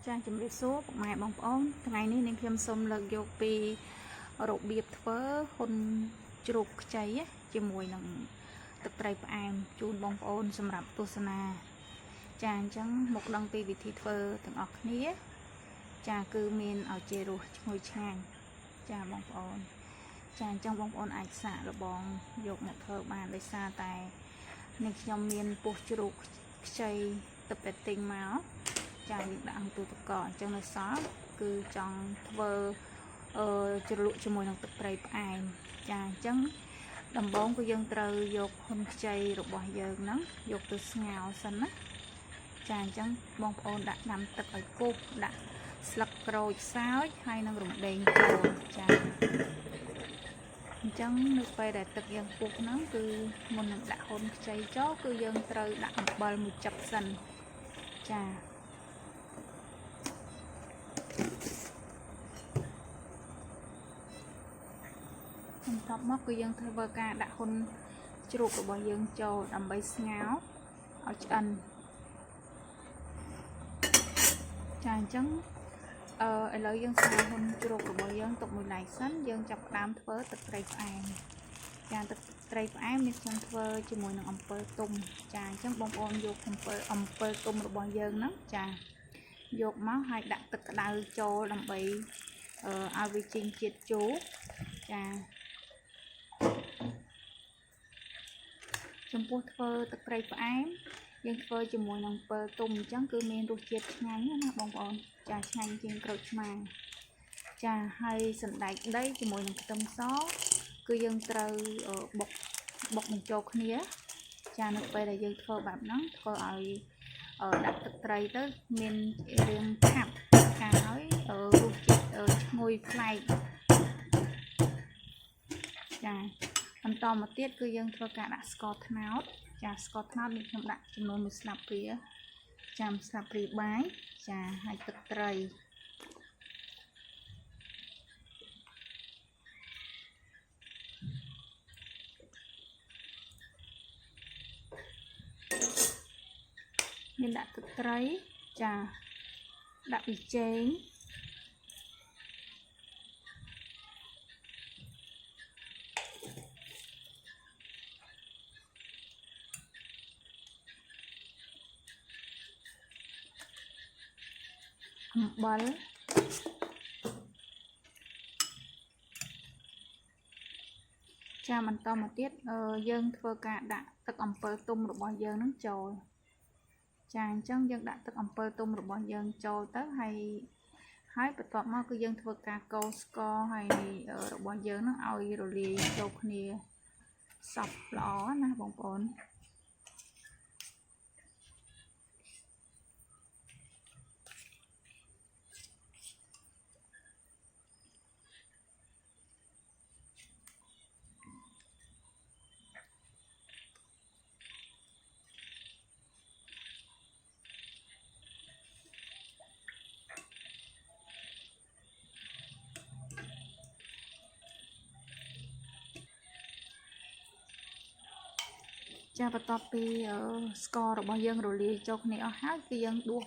ចាជំរាបសួរពុកម៉ែបងប្អូនថ្ងៃនេះនាងខ្ញុំសូមលើកយកពីរបៀបធ្វើហ៊ុនជ្រូកខ្ចីជាមួយនឹងទឹកត្រីផ្អែមជូនបងប្អូនសម្រាប់ទស្សនាចាអញ្ចឹងមកដឹងពីវិធីធ្វើទាំងអស់គ្នាចាគឺមានឲ្យជារសឈ្ងុយឆ្ងាញ់ចាបងប្អូនចាអញ្ចឹងបងប្អូនអាចសាកល្បងយកមកធ្វើបានដោយសារតែនាងខ្ញុំមានពោះជ្រូកខ្ចីទឹកតែទិញមកចាយើងដាក់ក្នុងទូទឹកកកអញ្ចឹងនៅសល់គឺចង់ធ្វើជ្រលក់ជាមួយនឹងទឹកត្រីផ្អែមចាអញ្ចឹងដំបូងគឺយើងត្រូវយកហ៊ុនខ្ចីរបស់យើងហ្នឹងយកទៅស្ងោរសិនណាចាអញ្ចឹងបងប្អូនដាក់ដាំទឹកឲ្យពុះដាក់ស្លឹកក្រូចសើចហើយនឹងរំដេងចូលចាអញ្ចឹងនៅពេលដែលទឹកយើងពុះហ្នឹងគឺមុននឹងដាក់ហ៊ុនខ្ចីចូលគឺយើងត្រូវដាក់អំបិលមួយចឹបសិនចាបន្ទាប់មកគឺយើងធ្វើការដាក់ហ៊ុនជ្រូករបស់យើងចូលដើម្បីស្ងោរឲ្យឆ្អិនចាអញ្ចឹងឥឡូវយើងស្ងោរហ៊ុនជ្រូករបស់យើងទុកមួយឡែកសិនយើងចាប់ផ្ដើមធ្វើទឹកត្រីផ្អែមចាទឹកត្រីផ្អែមនេះខ្ញុំធ្វើជាមួយនឹងអំពិលទុំចាអញ្ចឹងបងប្អូនយកអំពិលទុំរបស់យើងហ្នឹងចាយកមកហើយដាក់ទឹកក្តៅចូលដើម្បីឲ្យវាចេញជាតិជូរចាចំពោះធ្វើទឹកត្រីផ្អែមយើងធ្វើជាមួយនឹងអំពិលទុំអញ្ចឹងគឺមានរសជាតិឆ្ងាញ់ណាបងប្អូនចាឆ្ងាញ់ជាងក្រូចឆ្មាចាហើយសណ្តែកដីជាមួយនឹងខ្ទឹមសគឺយើងត្រូវបុកបញ្ចូលគ្នាចានៅពេលដែលយើងធ្វើបែបហ្នឹងធ្វើឲ្យដាក់ទឹកត្រីទៅមានរាងខាប់ខាហើយរសជាតិឈ្ងុយប្លែកចាបន្តមកទៀតគឺយើងធ្វើការដាក់ស្ករត្នោតចាស្ករត្នោតនេះខ្ញុំដាក់ចំនួន1ស្លាបព្រាចា1ស្លាបព្រាបាយចាហើយទឹកត្រីមានដាក់ទឹកត្រីចាដាក់ប៊ីចេងអំបិលចាបន្តមកទៀតយើងធ្វើការដាក់ទឹកអំពិលទុំរបស់យើងនឹងចូលចាអញ្ចឹងយើងដាក់ទឹកអំពិលទុំរបស់យើងចូលទៅហើយបន្ទាប់មកគឺយើងធ្វើការកូរស្ករហើយរបស់យើងនឹងឲ្យរលាយចូលគ្នាសព្វល្អណាបងប្អូនចាបន្ទាប់ពីស្កររបស់យើងរលាយចូលគ្នាអស់ហើយគឺយើងដួស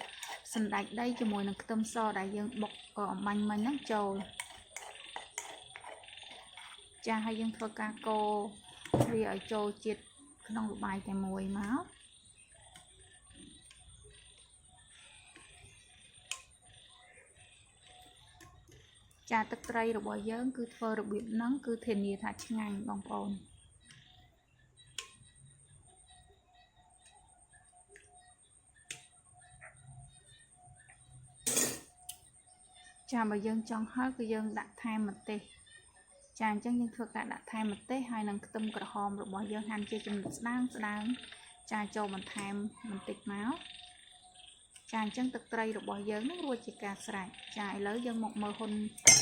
សណ្តែកដីជាមួយនឹងខ្ទឹមសដែលយើងបុកអំបាញ់មិញហ្នឹងចូលចាហើយយើងធ្វើការកូរវាឲ្យចូលជាតិក្នុងល្បាយតែមួយមកចាទឹកត្រីរបស់យើងគឺធ្វើរបៀបហ្នឹងគឺធានាថាឆ្ងាញ់បងប្អូនចាបើយើងចង់ហឹរគឺយើងដាក់ថែមម្ទេសចាអញ្ចឹងយើងធ្វើការដាក់ថែមម្ទេសហើយនឹងខ្ទឹមក្រហមរបស់យើងហាន់ជាចំណិតស្ដើងចាចូលបន្ថែមបន្តិចមកចាអញ្ចឹងទឹកត្រីរបស់យើងនឹងរួចជាការស្រេចចាឥឡូវយើងមកមើលហ៊ុន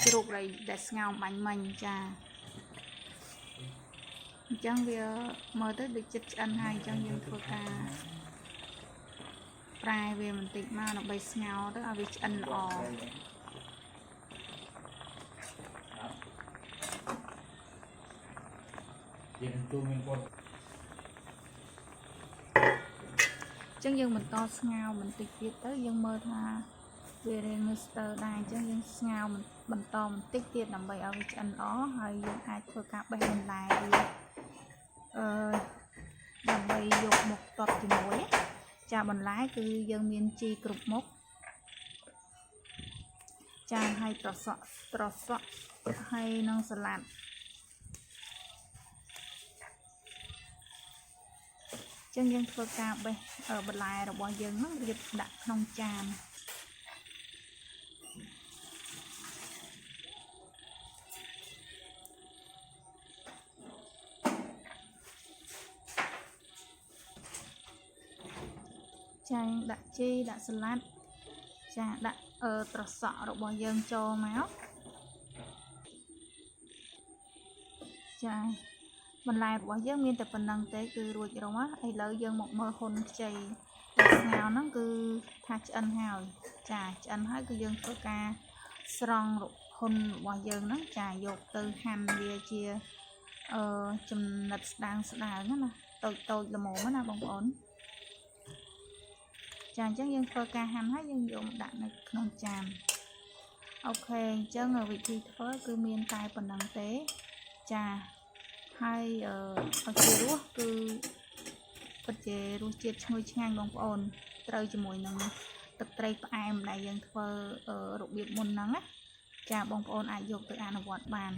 ជ្រូកដែលស្ងោរបាញ់មិញចាអញ្ចឹងវាមើលទៅដូចជិតឆ្អិនហើយអញ្ចឹងយើងធ្វើការប្រែវាបន្តិចមកដើម្បីស្ងោរទៅឲ្យវាឆ្អិនល្អយើងទូមានគាត់អញ្ចឹងយើងបន្តស្ងោរបន្តិចទៀតទៅយើងមើលថា វារៀងនៅស្ទើរដែរអញ្ចឹងយើងស្ងោរបន្តបន្តិចទៀតដើម្បីឲ្យវាឆ្អិនល្អហើយយើងអាចធ្វើការបេះបន្លែវាដើម្បីយកមកតបជាមួយចាបន្លែគឺយើងមានជីគ្រប់មុខចាហើយត្រសក់ហើយនឹងសាឡាត់ចឹងយើងធ្វើការបេះបន្លែរបស់យើងហ្នឹងរៀបដាក់ក្នុងចានចាដាក់ជីដាក់សាឡាត់ចាដាក់ត្រសក់របស់យើងចូលមកចាបន្លែរបស់យើងមានតែប៉ុណ្ណឹងទេគឺរួចរាល់ឥឡូវយើងមកមើលហ៊ុនខ្ចីដែលស្ងោរហ្នឹងគឺថាឆ្អិនហើយចាឆ្អិនហើយគឺយើងធ្វើការស្រង់ហ៊ុនរបស់យើងហ្នឹងចាយកទៅហាន់វាជាចំណិតស្ដើងណាតូចល្មមណាបងប្អូនចាអញ្ចឹងយើងធ្វើការហាន់ហើយយើងយកមកដាក់នៅក្នុងចានអូខេអញ្ចឹងវិធីធ្វើគឺមានតែប៉ុណ្្នឹងទេចាហើយឲ្យជារសគឺពិតជារសជាតិឈ្ងុយឆ្ងាញ់បងប្អូនត្រូវជាមួយនឹងទឹកត្រីផ្អែមដែលយើងធ្វើរបៀបមុនហ្នឹងណាចាបងប្អូនអាចយកទៅអនុវត្តបាន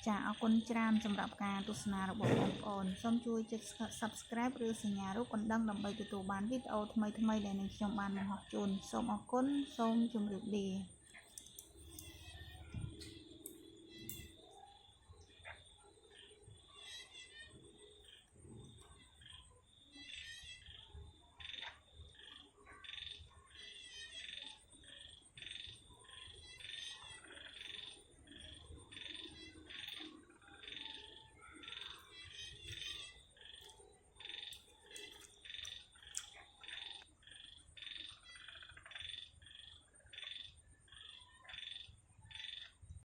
ចាអរគុណច្រើនសម្រាប់ការទស្សនារបស់បងប្អូនសូមជួយចុច Subscribe ឬសញ្ញារូបកណ្ដឹងដើម្បីទទួលបានវីដេអូថ្មីៗដែលនឹងខ្ញុំបានបង្ហោះជូនសូមអរគុណសូមជម្រាបលា